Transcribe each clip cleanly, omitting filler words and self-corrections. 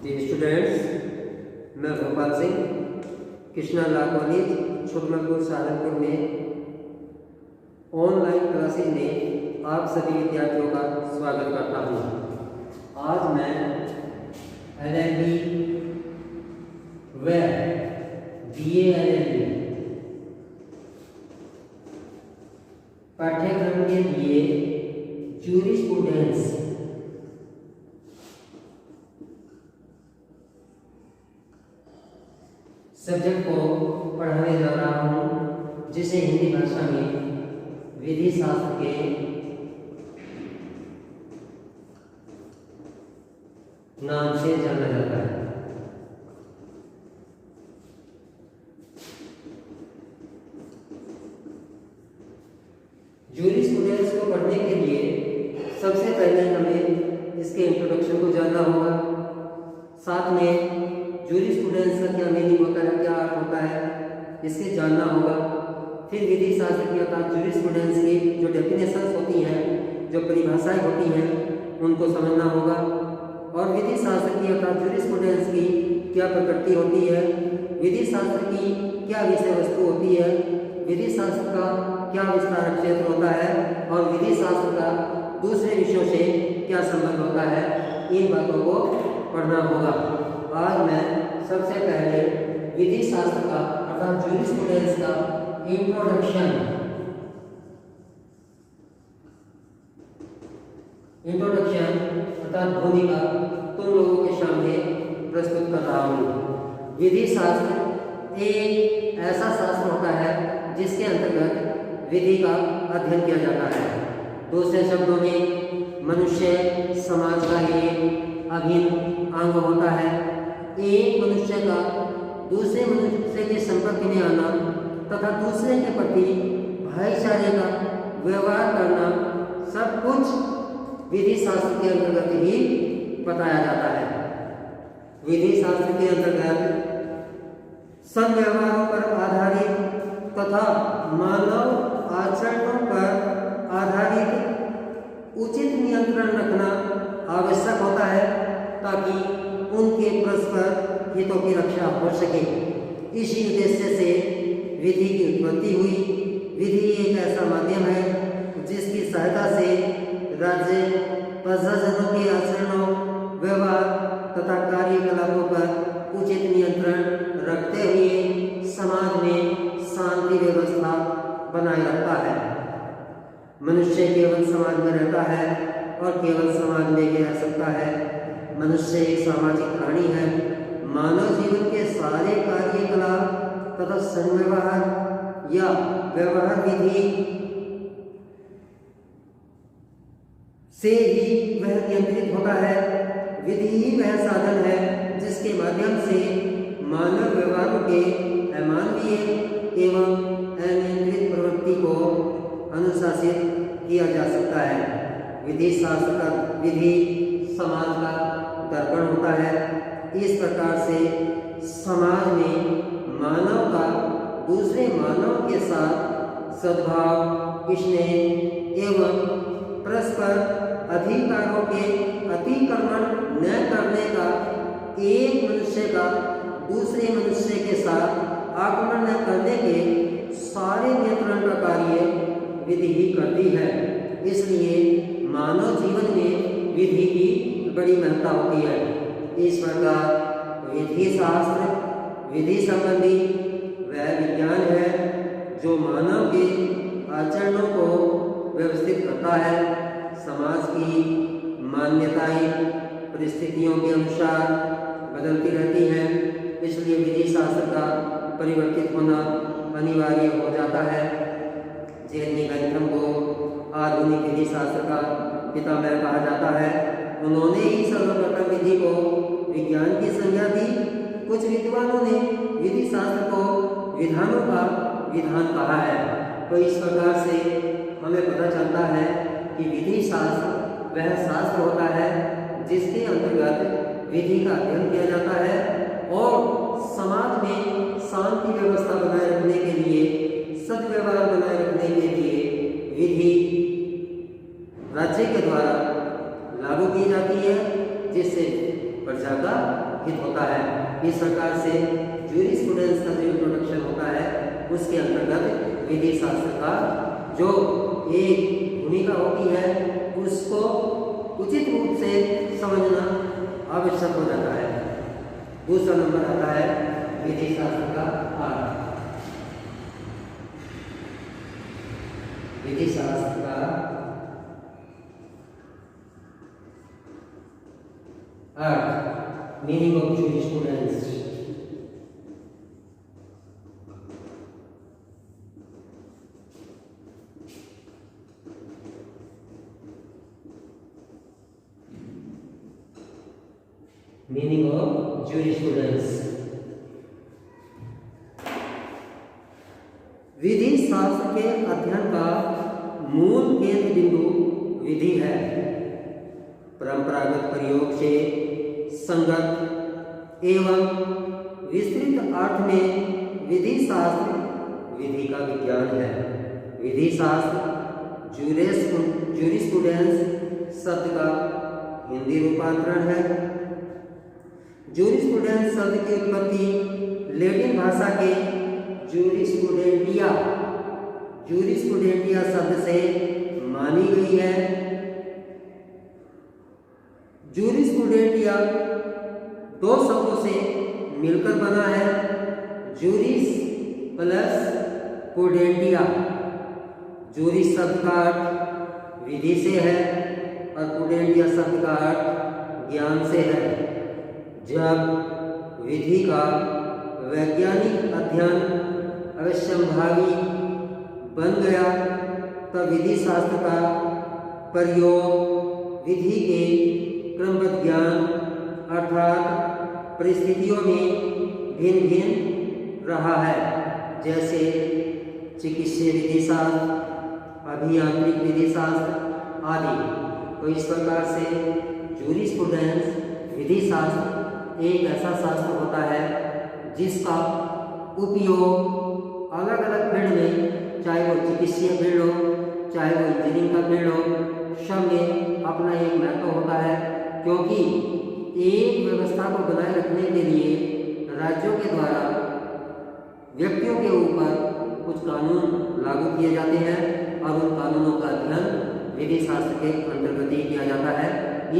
Dear students, मैं Gopal Singh Krishna law college छोटनापुर Saharanpur में online classes में आप सभी विद्यार्थियों का स्वागत करता हूँ। आज मैं LLB व BA LLB पाठ्यक्रम के लिए जूरिस्प्रूडेंस सब्जेक्ट को पढ़ाने जा रहा हूँ, जिसे हिंदी भाषा में विधि शास्त्र के नाम से जाना जाता है। जूरिस्प्रूडेंस को पढ़ने के लिए सबसे पहले हमें इसके इंट्रोडक्शन को जानना होगा। साथ में जूरिस्प्रूडेंस का क्या मीनिंग होता है, क्या अर्थ होता है, इसे जानना होगा। फिर विधि शास्त्र की अर्थात जूरिस्प्रूडेंस की जो डेफिनेशंस होती हैं, जो परिभाषाएं होती हैं, उनको समझना होगा। और विधि शास्त्र की अर्थात जूरिस्प्रूडेंस की क्या प्रकृति होती है, विधि शास्त्र की क्या विषय वस्तु होती है, विधि शास्त्र का क्या विस्तार क्षेत्र होता है और विधि शास्त्र का दूसरे विषयों से क्या संबंध होता है, इन बातों को पढ़ना होगा। आज मैं सबसे पहले विधि शास्त्र का अर्थात जूरिस्प्रूडेंस का इंट्रोडक्शन अर्थात भूमिका तुम लोगों के सामने प्रस्तुत कर रहा हूँ। विधि शास्त्र एक ऐसा शास्त्र होता है जिसके अंतर्गत विधि का अध्ययन किया जाता है। दूसरे शब्दों में मनुष्य समाज का एक अभिन्न अंग होता है। एक मनुष्य का दूसरे मनुष्य के संपर्क में आना तथा दूसरे के प्रति भाईचारे का व्यवहार करना सब कुछ विधि शास्त्र के अंतर्गत ही बताया जाता है। विधि शास्त्र के अंतर्गत संव्यवहारों पर आधारित तथा मानव आचरणों पर आधारित उचित नियंत्रण रखना आवश्यक होता है ताकि उनके परस्पर हितों की रक्षा हो सके। इसी उद्देश्य से विधि की उत्पत्ति हुई। विधि एक ऐसा माध्यम है जिसकी सहायता से राज्य प्रजाजनों के आचरणों, व्यवहार तथा कार्यकलापों पर उचित नियंत्रण रखते हुए समाज में शांति व्यवस्था बनाए रखता है। मनुष्य केवल समाज में रहता है और केवल समाज में ही रह सकता है। मनुष्य एक सामाजिक प्राणी है। मानव जीवन के सारे कार्यकलाप तथा संव्यवहार या व्यवहार विधि से ही वह नियंत्रित होता है। विधि ही वह साधन है जिसके माध्यम से मानव व्यवहारों के अमानवीय एवं अनियंत्रित प्रवृत्ति को अनुशासित किया जा सकता है। विधि शास्त्र का विधि समाज का दर्पण होता है। इस प्रकार से समाज में मानव का दूसरे मानव के साथ सद्भाव, स्नेह एवं परस्पर अधिकारों के अतिक्रमण न करने का, एक मनुष्य का दूसरे मनुष्य के साथ आक्रमण न करने के सारे नियंत्रण का कार्य विधि ही करती है। इसलिए मानव जीवन में विधि की बड़ी महत्ता होती है। इस प्रकार विधि शास्त्र विधि संबंधी वह विज्ञान है जो मानव के आचरणों को व्यवस्थित करता है। समाज की मान्यताएं परिस्थितियों के अनुसार बदलती रहती हैं, इसलिए विधि शास्त्र का परिवर्तित होना अनिवार्य हो जाता है। जे.एन.वी. गंथम को आधुनिक विधि शास्त्र का पितामह कहा जाता है। उन्होंने ही सर्वप्रथम विधि को विज्ञान की संज्ञा दी। कुछ विद्वानों ने विधि शास्त्र को विधानों का विधान कहा है। तो इस प्रकार से हमें पता चलता है कि विधि शास्त्र वह शास्त्र होता है जिसके अंतर्गत विधि का अध्ययन किया जाता है और समाज में शांति व्यवस्था बनाए रखने के लिए, सद्व्यवहार बनाए रखने के लिए विधि राज्य के द्वारा लागू की जाती है, जिससे प्रजा का हित होता है। इस प्रकार से जूरिस्प्रूडेंस का जो इंट्रोडक्शन होता है उसके अंतर्गत विधि शास्त्र का जो एक भूमिका होती है उसको उचित रूप से समझना आवश्यक हो जाता है। दूसरा नंबर आता है विधि शास्त्र का अर्थ। विधि शास्त्र का अर्थ, meaning of jurisprudence. Meaning of jurisprudence. विधि शास्त्र के अध्ययन का मूल केंद्र बिंदु विधि है। परंपरागत प्रयोग से संगत एवं विस्तृत अर्थ में विधि शास्त्र विधि का विज्ञान है। विधि शास्त्र जूरिस्प्रूडेंस शब्द का हिंदी रूपांतरण है। जूरिस्प्रूडेंस शब्द की उत्पत्ति लैटिन भाषा के जूरिस्प्रूडेंटिया शब्द से मानी गई है। जूरिस्प्रूडेंटिया दो शब्दों से मिलकर बना है, जूरिस प्लस प्रूडेंटिया। जूरिस शब्द का अर्थ विधि से है और प्रूडेंटिया शब्द का अर्थ ज्ञान से है। जब विधि का वैज्ञानिक अध्ययन अवश्यंभावी बन गया तब विधि शास्त्र का प्रयोग विधि के क्रमबद्ध ज्ञान अर्थात परिस्थितियों में भिन्न भिन्न रहा है, जैसे चिकित्सीय विधि शास्त्र, अभियांत्रिक विधि शास्त्र आदि। तो इस प्रकार से जूरिस्प्रूडेंस विधि शास्त्र एक ऐसा शास्त्र होता है जिसका उपयोग अलग अलग फील्ड में, चाहे वो चिकित्सीय फील्ड हो, चाहे वो इंजीनियरिंग का फील्ड हो, सब में अपना एक महत्व होता है। क्योंकि एक व्यवस्था को बनाए रखने के लिए राज्यों के द्वारा व्यक्तियों के ऊपर कुछ कानून लागू किए जाते हैं और उन कानूनों का अध्ययन विधि शास्त्र के अंतर्गत ही किया जाता है।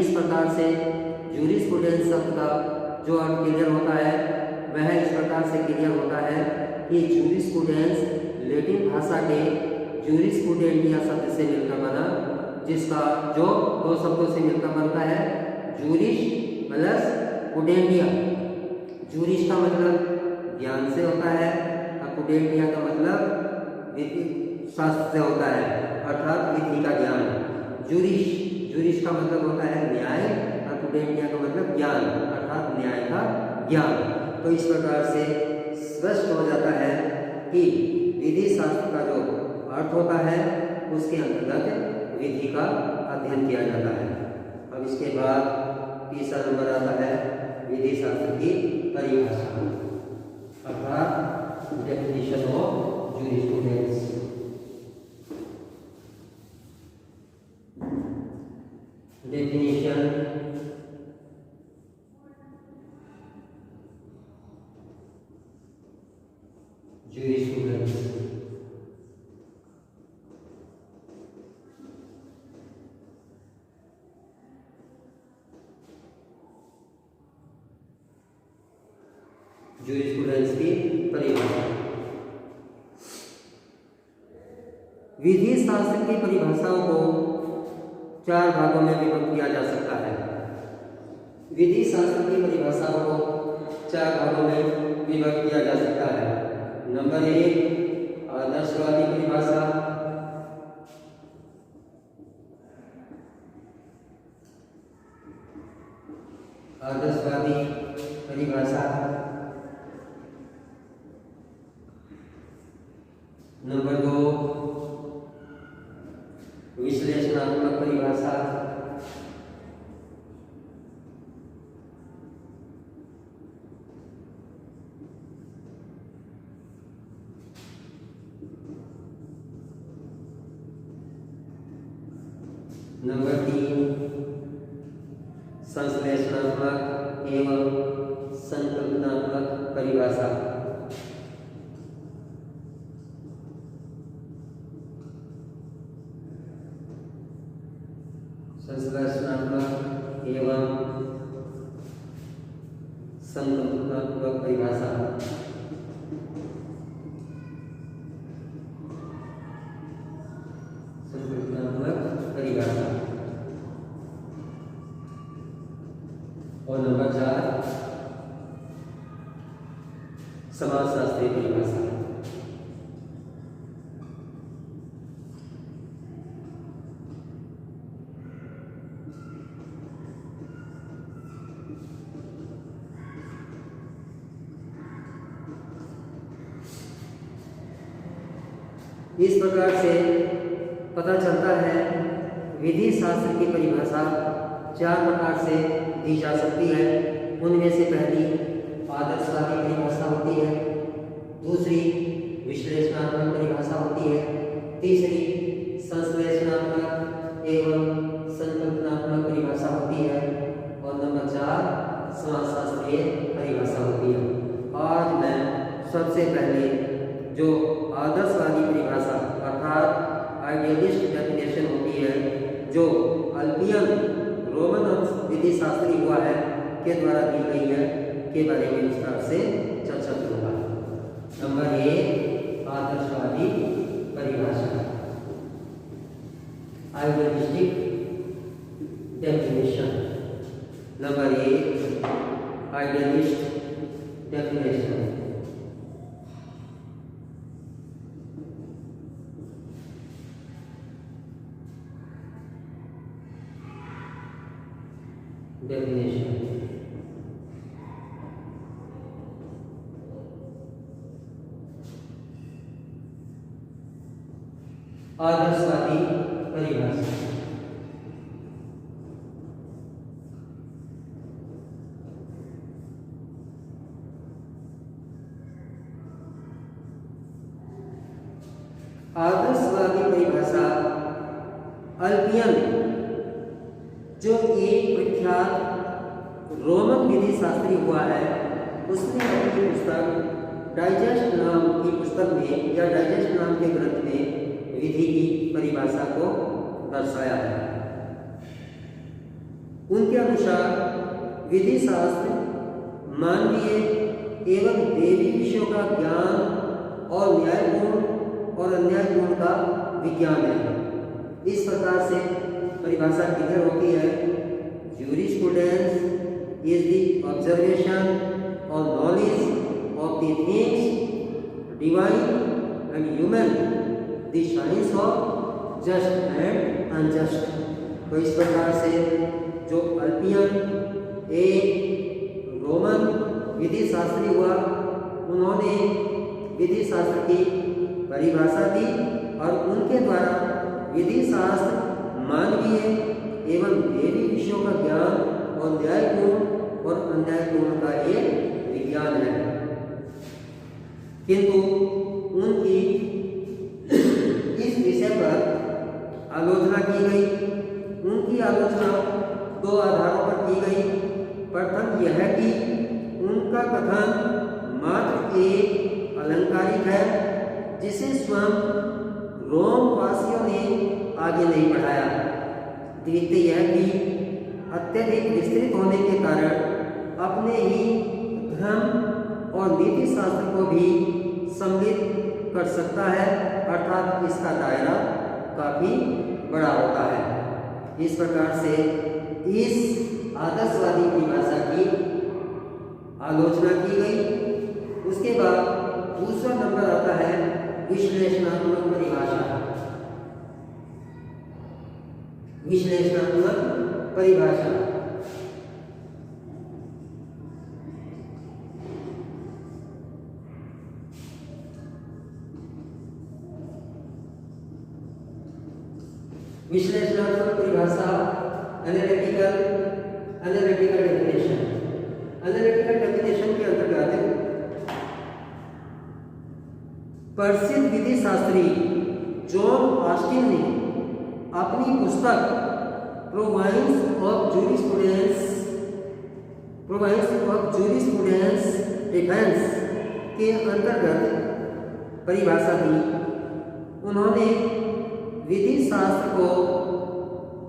इस प्रकार से जूरिस्प्रूडेंस शब्द का जो अर्थ क्लियर होता है वह इस प्रकार से क्लियर होता है कि जूरिस्प्रूडेंस लैटिन भाषा के जूरिस्प्रूडेंटिया शब्द से मिलकर बना, जिसका जो दो शब्दों से मिलकर बनता है, जूरिस प्लस प्रूडेंटिया। जूरिस का मतलब ज्ञान से होता है और प्रूडेंटिया का मतलब विधि शास्त्र से होता है, अर्थात विधि का ज्ञान। जूरिस का मतलब होता है न्याय और प्रूडेंटिया का मतलब ज्ञान, अर्थात न्याय का ज्ञान। तो इस प्रकार से स्पष्ट हो जाता है कि विधि शास्त्र का जो अर्थ होता है उसके अंतर्गत विधि का अध्ययन किया जाता है। अब इसके बाद तीसरा नंबर आता है विधि शास्त्र की परिभाषा, अर्थात definition of jurisprudence. Definition jurisprudence. Jurisprudence की परिभाषा। विधि शास्त्र की परिभाषाओं को चार भागों में विभक्त किया जा सकता है। विधि शास्त्र की परिभाषाओं को चार भागों में विभक्त किया जा सकता है। नंबर 1 आदर्शवादी परिभाषा, आदर्शवादी परिभाषा। नंबर 2 विश्लेषणात्मक परिभाषा। नंबर 3 संश्लेषणात्मक एवं संकल्पनात्मक परिभाषा। संश्लेषणात्मक एवं संकल्पनात्मक परिभाषा। संकल्पनात्मक परिभाषा। और नंबर 4 समाजशास्त्रीय परिभाषा। इस प्रकार से पता चलता है विधि शास्त्र की परिभाषा 4 प्रकार से दी जा सकती है। उनमें से पहली आदर्शवादी परिभाषा होती है, दूसरी विश्लेषणात्मक परिभाषा होती है, तीसरी संश्लेषणात्मक एवं संकल्पनात्मक परिभाषा होती है और नंबर 4 समाजशास्त्रीय परिभाषा होती है। आज मैं सबसे पहले जो आदर्शवादी परिभाषा अर्थात आइडियलिस्ट डेफिनेशन होती है, जो अल्पियन रोमन विधि शास्त्री हुआ है के द्वारा दी गई है, के बारे में विस्तार से चर्चा करूंगा। नंबर 1 आदर्शवादी परिभाषा, idealistic definition. Number 1 idealist definition. Definition आदर्शवादी परिभाषा। आदर्शवादी परिभाषा अल्पियन, जो एक प्रख्यात रोमन विधि शास्त्री हुआ है, उसने अपनी पुस्तक डाइजेस्ट नाम की पुस्तक में या डाइजेस्ट नाम के ग्रंथ में विधि की परिभाषा को दर्शाया है। उनके अनुसार विधि शास्त्र मानवीय एवं देवी विषयों का ज्ञान और न्यायपूर्ण और अन्यायपूर्ण का विज्ञान है। इस प्रकार से परिभाषा क्लियर होती है। Jurisprudence is the observation or knowledge of the things divine and human, the science of just and unjust। तो इस प्रकार से जो अल्पियन एक रोमन विधि शास्त्री हुआ, उन्होंने विधि शास्त्र की परिभाषा दी और उनके द्वारा विधि शास्त्र मानवीय एवं देवी विषयों का ज्ञान और न्यायपूर्ण और अन्यायपूर्ण का एक विज्ञान है। किंतु उनकी इस विषय पर आलोचना की गई। उनकी आलोचना 2 आधारों पर की गई। प्रथम यह है कि उनका कथन मात्र एक अलंकारिक है, जिसे स्वयं रोम वासियों ने आगे नहीं बढ़ाया। द्वितीय यह कि अत्यधिक विस्तृत होने के कारण अपने ही धर्म और नीति शास्त्र को भी सम्मिलित कर सकता है, अर्थात इसका दायरा काफी बड़ा होता है। इस प्रकार से इस आदर्शवादी परिभाषा की आलोचना की गई। उसके बाद दूसरा नंबर आता है विश्लेषणात्मक परिभाषा। विश्लेषणात्मक परिभाषा विश्लेषणात्मक परिभाषा एनालिटिकल डेफिनेशन। एनालिटिकल डेफिनेशन के अंतर्गत प्रसिद्ध विधि शास्त्री जॉन ऑस्टिन ने अपनी पुस्तक province of jurisprudence province of jurisprudence defence के अंतर्गत परिभाषा दी। उन्होंने विधि शास्त्र को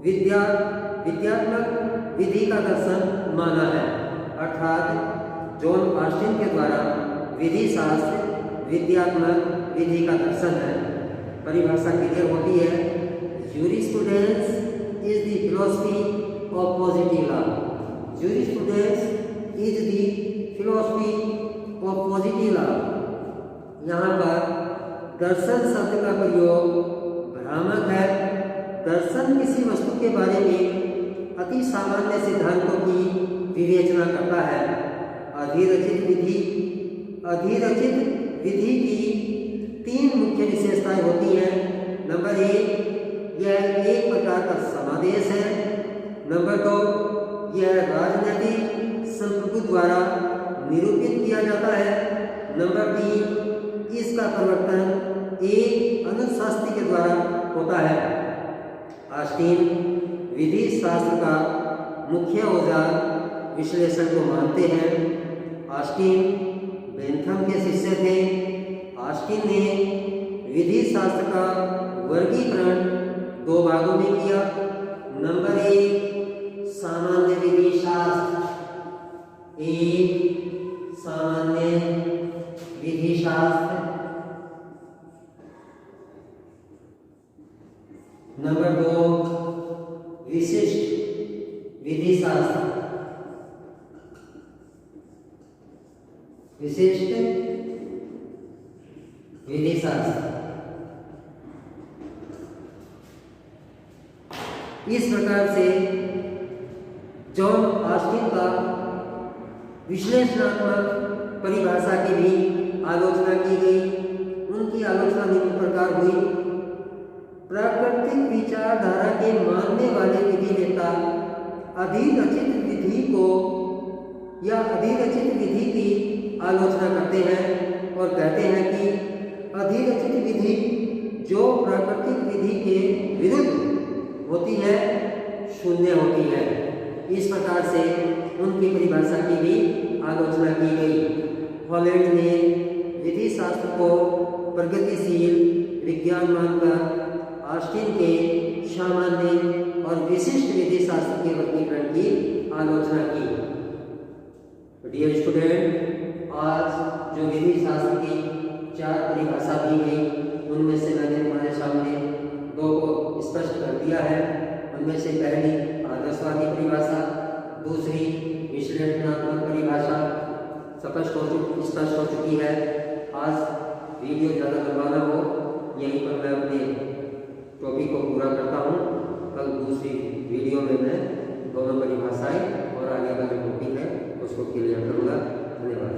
विद्यात्मक विधि का दर्शन माना है, अर्थात जॉन ऑस्टिन के द्वारा विधि शास्त्र विद्यात्मक विधि का दर्शन है। परिभाषा क्लियर होती है, jurisprudence is the philosophy of positive law. Jurisprudence is the philosophy of positive law. यहाँ पर दर्शन शब्द का प्रयोग भ्रामक है। दर्शन किसी वस्तु के बारे में अति सामान्य सिद्धांतों की विवेचना करता है। अधिरचित विधि की 3 मुख्य विशेषताएं होती हैं। नंबर 1, यह एक प्रकार का समादेश है। नंबर 2, यह राजनीतिक संप्रभु द्वारा निरूपित किया जाता है। नंबर 3, इसका प्रवर्तन एक अनुशास्त्री के द्वारा होता है। ऑस्टिन विधि शास्त्र का मुख्य औजार विश्लेषण को मानते हैं। ऑस्टिन बेंथम के शिष्य थे। ऑस्टिन ने विधि शास्त्र का वर्गीकरण 2 भागों में किया। नंबर 1, सामान्य विधि शास्त्र। सामान्य विधि शास्त्र। नंबर 2, विशिष्ट विधि शास्त्र। विशिष्ट विधि शास्त्र। इस प्रकार से जॉन ऑस्टिन का विश्लेषणात्मक परिभाषा की भी आलोचना की गई। उनकी आलोचना निम्न प्रकार हुई। प्राकृतिक विचारधारा के मानने वाले विधि नेता अधिरचित विधि को या अधिरचित विधि की आलोचना करते हैं और कहते हैं कि अधिरचित विधि जो प्राकृतिक विधि के विरुद्ध होती है, शून्य होती है। इस प्रकार से उनकी परिभाषा की भी आलोचना की गई। हॉलैंड ने विधि शास्त्र को प्रगतिशील विज्ञान मानकर ऑस्टिन के सामान्य और विशिष्ट विधि शास्त्र के वर्गीकरण की आलोचना की। डियर स्टूडेंट, आज जो विधि शास्त्र की 4 परिभाषा दी गई, उनमें से मैंने तुम्हारे सामने 2 को स्पष्ट कर दिया है। उनमें से पहली आदर्शवादी परिभाषा, दूसरी विश्लेषणात्मक परिभाषा स्पष्ट हो चुकी है। आज वीडियो ज़्यादा लंबा ना हो, यहीं पर मैं अपने टॉपिक को पूरा करता हूँ। कल दूसरी वीडियो में मैं दोनों परिभाषाएं और आगे का जो टॉपिक है उसको क्लियर करूँगा। धन्यवाद।